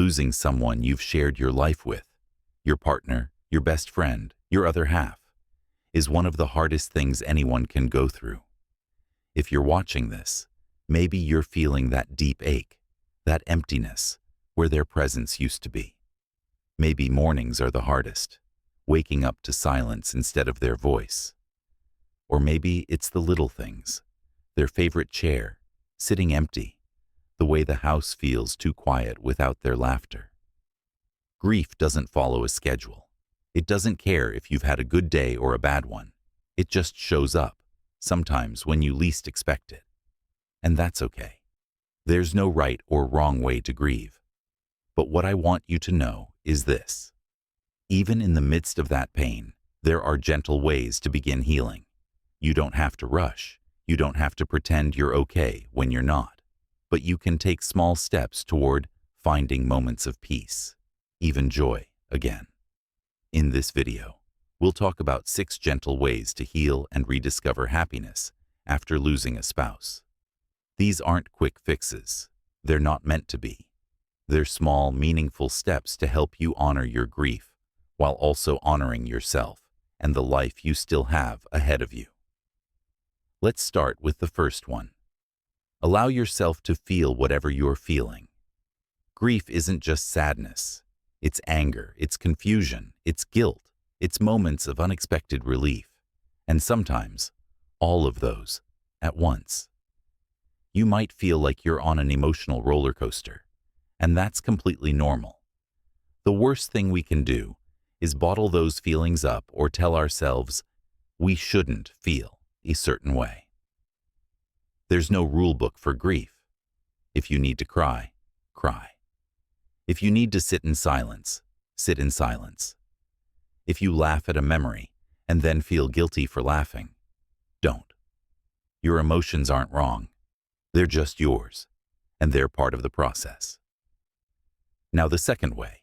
losing someone you've shared your life with, your partner, your best friend, your other half, is one of the hardest things anyone can go through. If you're watching this, maybe you're feeling that deep ache, that emptiness, where their presence used to be. Maybe mornings are the hardest, waking up to silence instead of their voice. Or maybe it's the little things, their favorite chair, sitting empty, the way the house feels too quiet without their laughter. Grief doesn't follow a schedule. It doesn't care if you've had a good day or a bad one. It just shows up, sometimes when you least expect it. And that's okay. There's no right or wrong way to grieve. But what I want you to know is this. Even in the midst of that pain, there are gentle ways to begin healing. You don't have to rush. You don't have to pretend you're okay when you're not. But you can take small steps toward finding moments of peace, even joy, again. In this video, we'll talk about 6 gentle ways to heal and rediscover happiness after losing a spouse. These aren't quick fixes. They're not meant to be. They're small, meaningful steps to help you honor your grief while also honoring yourself and the life you still have ahead of you. Let's start with the first one. Allow yourself to feel whatever you're feeling. Grief isn't just sadness. It's anger, it's confusion, it's guilt, it's moments of unexpected relief, and sometimes all of those at once. You might feel like you're on an emotional roller coaster, and that's completely normal. The worst thing we can do is bottle those feelings up or tell ourselves we shouldn't feel a certain way. There's no rule book for grief. If you need to cry, cry. If you need to sit in silence, sit in silence. If you laugh at a memory and then feel guilty for laughing, don't. Your emotions aren't wrong. They're just yours, and they're part of the process. Now the second way.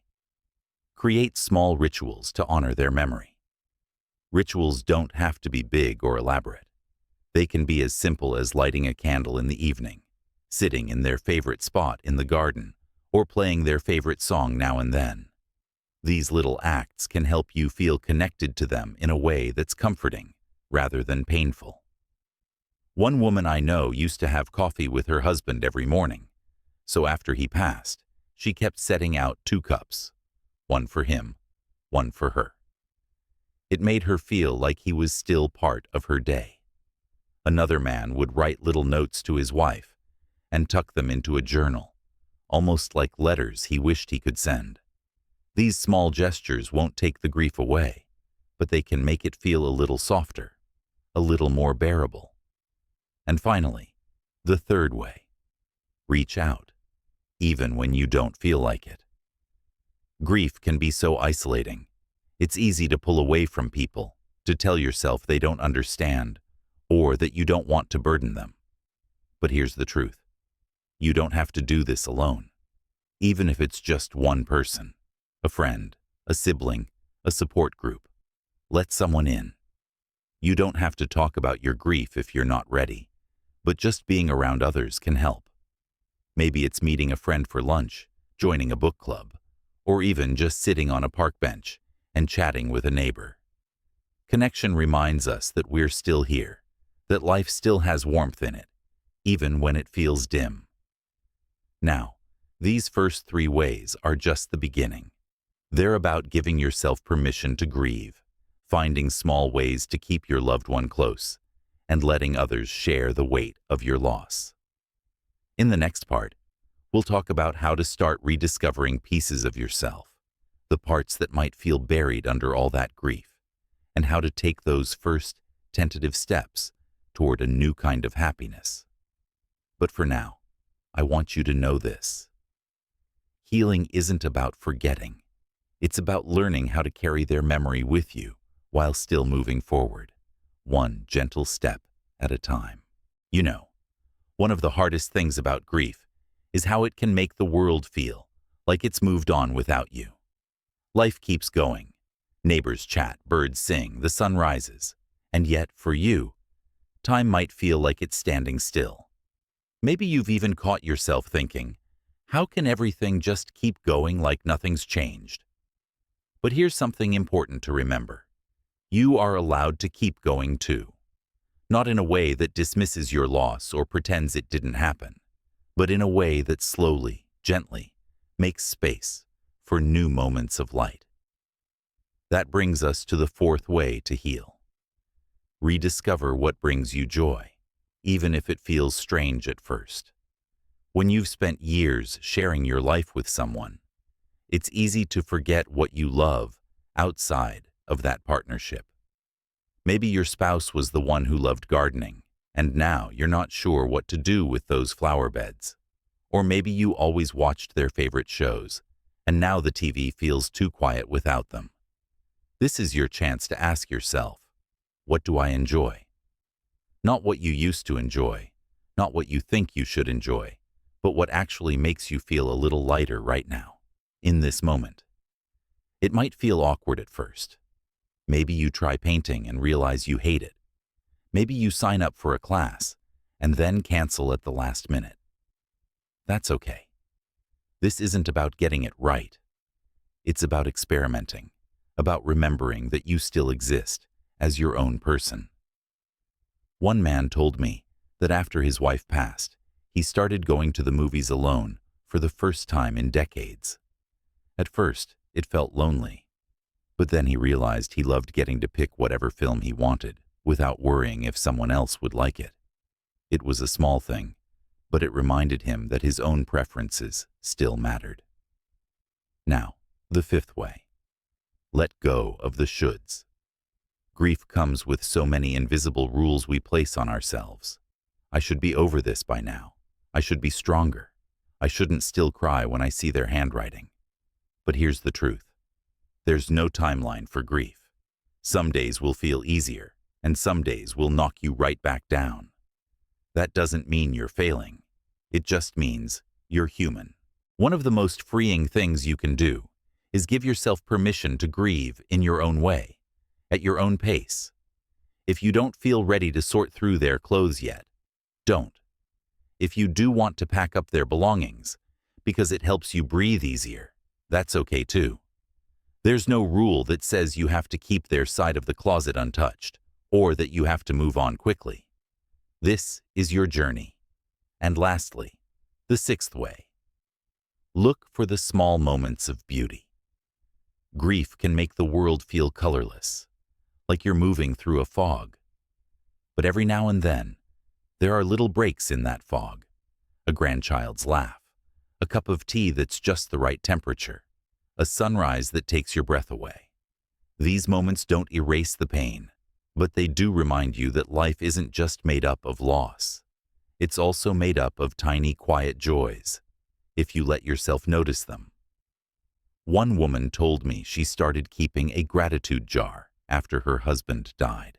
Create small rituals to honor their memory. Rituals don't have to be big or elaborate. They can be as simple as lighting a candle in the evening, sitting in their favorite spot in the garden, or playing their favorite song now and then. These little acts can help you feel connected to them in a way that's comforting rather than painful. One woman I know used to have coffee with her husband every morning, so after he passed, she kept setting out 2 cups, one for him, one for her. It made her feel like he was still part of her day. Another man would write little notes to his wife and tuck them into a journal, almost like letters he wished he could send. These small gestures won't take the grief away, but they can make it feel a little softer, a little more bearable. And finally, the third way. Reach out, even when you don't feel like it. Grief can be so isolating. It's easy to pull away from people, to tell yourself they don't understand, or that you don't want to burden them. But here's the truth. You don't have to do this alone. Even if it's just one person, a friend, a sibling, a support group, let someone in. You don't have to talk about your grief if you're not ready, but just being around others can help. Maybe it's meeting a friend for lunch, joining a book club, or even just sitting on a park bench and chatting with a neighbor. Connection reminds us that we're still here, that life still has warmth in it, even when it feels dim. Now, these first 3 ways are just the beginning. They're about giving yourself permission to grieve, finding small ways to keep your loved one close, and letting others share the weight of your loss. In the next part, we'll talk about how to start rediscovering pieces of yourself, the parts that might feel buried under all that grief, and how to take those first tentative steps toward a new kind of happiness. But for now, I want you to know this. Healing isn't about forgetting. It's about learning how to carry their memory with you while still moving forward, one gentle step at a time. You know, one of the hardest things about grief is how it can make the world feel like it's moved on without you. Life keeps going. Neighbors chat, birds sing, the sun rises. And yet, for you, time might feel like it's standing still. Maybe you've even caught yourself thinking, How can everything just keep going like nothing's changed? But here's something important to remember. You are allowed to keep going too. Not in a way that dismisses your loss or pretends it didn't happen, but in a way that slowly, gently, makes space for new moments of light. That brings us to the fourth way to heal. Rediscover what brings you joy, even if it feels strange at first. When you've spent years sharing your life with someone, it's easy to forget what you love outside of that partnership. Maybe your spouse was the one who loved gardening, and now you're not sure what to do with those flower beds. Or maybe you always watched their favorite shows, and now the TV feels too quiet without them. This is your chance to ask yourself, what do I enjoy? Not what you used to enjoy, not what you think you should enjoy, but what actually makes you feel a little lighter right now, in this moment. It might feel awkward at first. Maybe you try painting and realize you hate it. Maybe you sign up for a class and then cancel at the last minute. That's okay. This isn't about getting it right. It's about experimenting, about remembering that you still exist as your own person. One man told me that after his wife passed, he started going to the movies alone for the first time in decades. At first, it felt lonely, but then he realized he loved getting to pick whatever film he wanted without worrying if someone else would like it. It was a small thing, but it reminded him that his own preferences still mattered. Now, the fifth way. Let go of the shoulds. Grief comes with so many invisible rules we place on ourselves. I should be over this by now. I should be stronger. I shouldn't still cry when I see their handwriting. But here's the truth. There's no timeline for grief. Some days will feel easier, and some days will knock you right back down. That doesn't mean you're failing. It just means you're human. One of the most freeing things you can do is give yourself permission to grieve in your own way, at your own pace. If you don't feel ready to sort through their clothes yet, don't. If you do want to pack up their belongings, because it helps you breathe easier, that's okay too. There's no rule that says you have to keep their side of the closet untouched, or that you have to move on quickly. This is your journey. And lastly, the sixth way. Look for the small moments of beauty. Grief can make the world feel colorless, like you're moving through a fog. But every now and then, there are little breaks in that fog. A grandchild's laugh, a cup of tea that's just the right temperature, a sunrise that takes your breath away. These moments don't erase the pain, but they do remind you that life isn't just made up of loss. It's also made up of tiny, quiet joys, if you let yourself notice them. One woman told me she started keeping a gratitude jar after her husband died.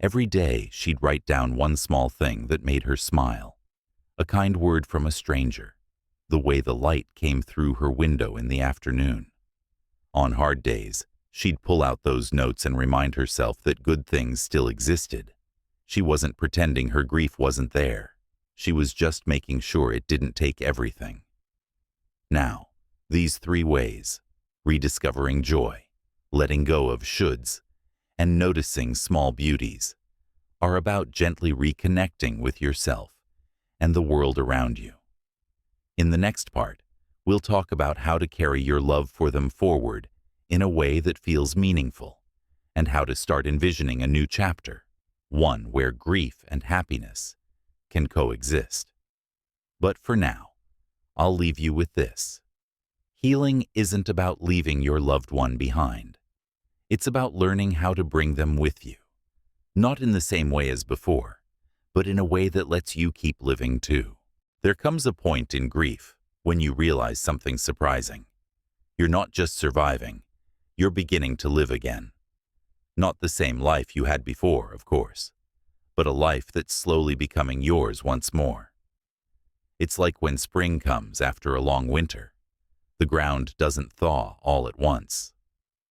Every day, she'd write down one small thing that made her smile. A kind word from a stranger, the way the light came through her window in the afternoon. On hard days, she'd pull out those notes and remind herself that good things still existed. She wasn't pretending her grief wasn't there. She was just making sure it didn't take everything. Now, these 3 ways, rediscovering joy, letting go of shoulds, and noticing small beauties, are about gently reconnecting with yourself and the world around you. In the next part, we'll talk about how to carry your love for them forward in a way that feels meaningful, and how to start envisioning a new chapter, one where grief and happiness can coexist. But for now, I'll leave you with this. Healing isn't about leaving your loved one behind. It's about learning how to bring them with you. Not in the same way as before, but in a way that lets you keep living too. There comes a point in grief when you realize something surprising. You're not just surviving, you're beginning to live again. Not the same life you had before, of course, but a life that's slowly becoming yours once more. It's like when spring comes after a long winter. The ground doesn't thaw all at once.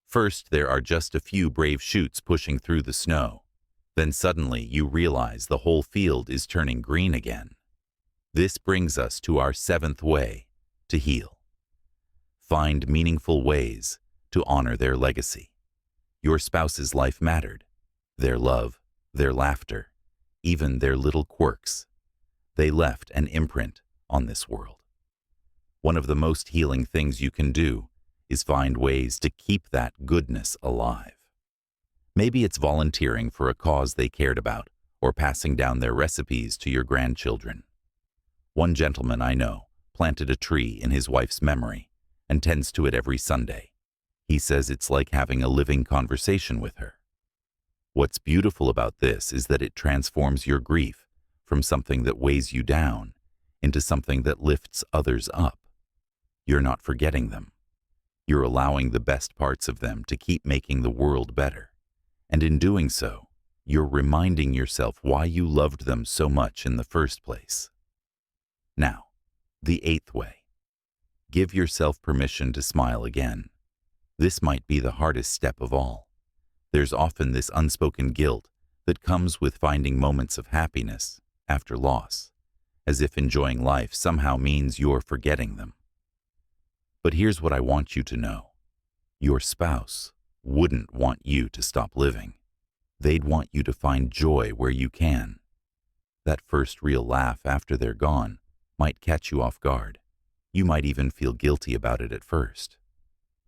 First, there are just a few brave shoots pushing through the snow. Then suddenly you realize the whole field is turning green again. This brings us to our 7th way to heal. Find meaningful ways to honor their legacy. Your spouse's life mattered. Their love, their laughter, even their little quirks. They left an imprint on this world. One of the most healing things you can do is find ways to keep that goodness alive. Maybe it's volunteering for a cause they cared about or passing down their recipes to your grandchildren. One gentleman I know planted a tree in his wife's memory and tends to it every Sunday. He says it's like having a living conversation with her. What's beautiful about this is that it transforms your grief from something that weighs you down into something that lifts others up. You're not forgetting them. You're allowing the best parts of them to keep making the world better. And in doing so, you're reminding yourself why you loved them so much in the first place. Now, the 8th way. Give yourself permission to smile again. This might be the hardest step of all. There's often this unspoken guilt that comes with finding moments of happiness after loss, as if enjoying life somehow means you're forgetting them. But here's what I want you to know. Your spouse wouldn't want you to stop living. They'd want you to find joy where you can. That first real laugh after they're gone might catch you off guard. You might even feel guilty about it at first.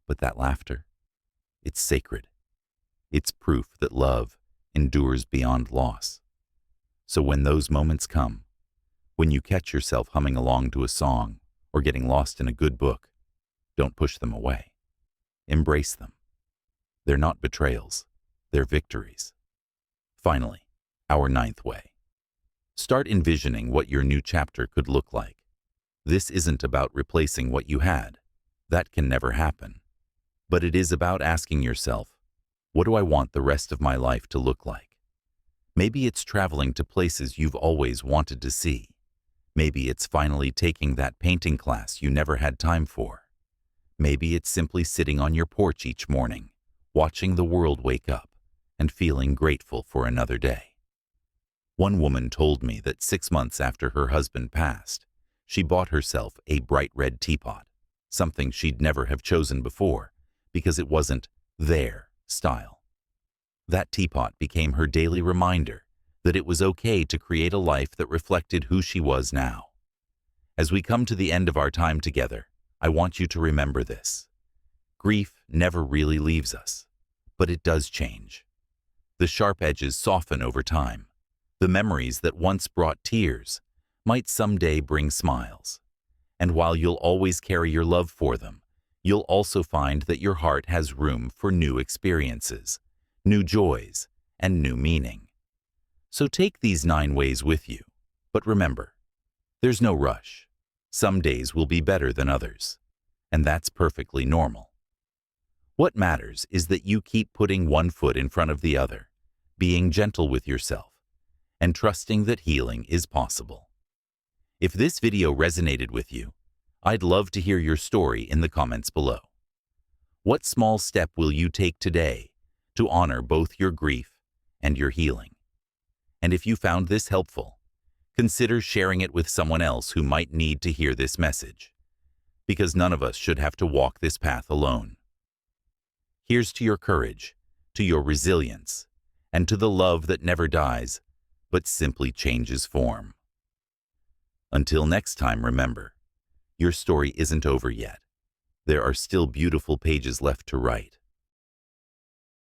But that laughter, it's sacred. It's proof that love endures beyond loss. So when those moments come, when you catch yourself humming along to a song or getting lost in a good book, don't push them away. Embrace them. They're not betrayals, they're victories. Finally, our 9th way. Start envisioning what your new chapter could look like. This isn't about replacing what you had. That can never happen. But it is about asking yourself, what do I want the rest of my life to look like? Maybe it's traveling to places you've always wanted to see. Maybe it's finally taking that painting class you never had time for. Maybe it's simply sitting on your porch each morning, watching the world wake up and feeling grateful for another day. One woman told me that 6 months after her husband passed, she bought herself a bright red teapot, something she'd never have chosen before because it wasn't their style. That teapot became her daily reminder that it was okay to create a life that reflected who she was now. As we come to the end of our time together, I want you to remember this. Grief never really leaves us, but it does change. The sharp edges soften over time. The memories that once brought tears might someday bring smiles. And while you'll always carry your love for them, you'll also find that your heart has room for new experiences, new joys, and new meaning. So take these 9 ways with you. But remember, there's no rush. Some days will be better than others, and that's perfectly normal. What matters is that you keep putting one foot in front of the other, being gentle with yourself, and trusting that healing is possible. If this video resonated with you, I'd love to hear your story in the comments below. What small step will you take today to honor both your grief and your healing? And if you found this helpful, consider sharing it with someone else who might need to hear this message, because none of us should have to walk this path alone. Here's to your courage, to your resilience, and to the love that never dies, but simply changes form. Until next time, remember, your story isn't over yet. There are still beautiful pages left to write.